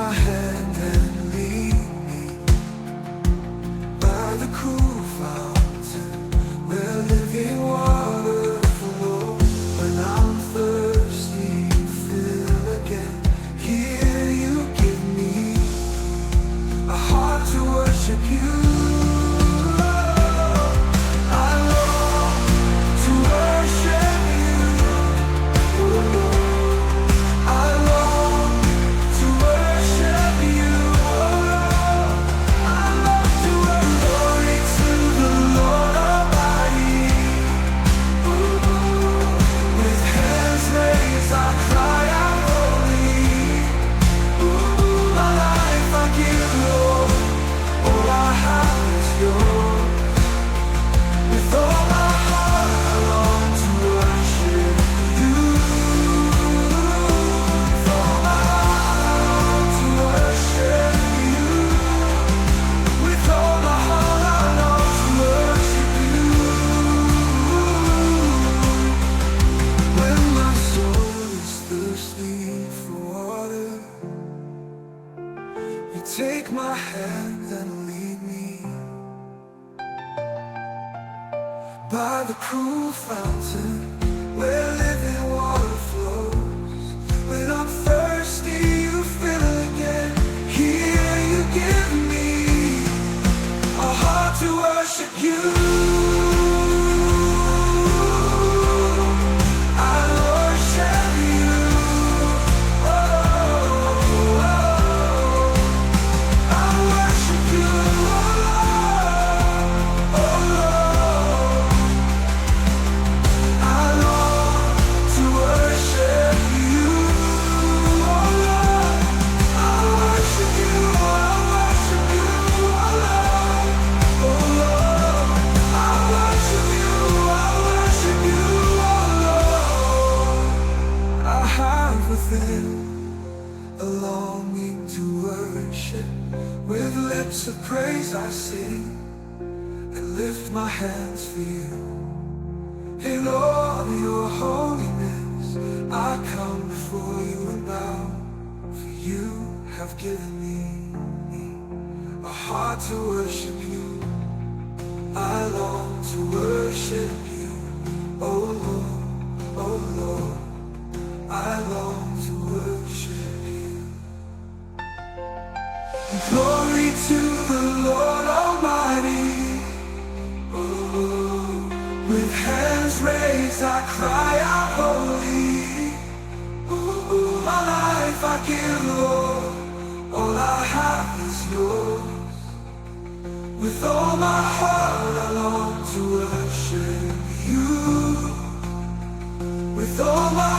my hand and lead me by the cool fountain where living water flows. When I'm thirsty, fill again. Here you give me a heart to worship you. Take my hand and lead me by the cool fountain where living water flows. When I'm thirsty, you fill again. Here you give me a heart to worship you. A longing to worship. With lips of praise I sing and lift my hands for you. In all your holiness I come before you and bow. For you have given me a heart to worship you. I long to worship you, oh Lord, oh Lord. I long to worship you. Glory to the Lord Almighty. Oh, with hands raised I cry out holy. Oh, my life I give, Lord. All I have is yours. With all my heart I long to worship you. With all my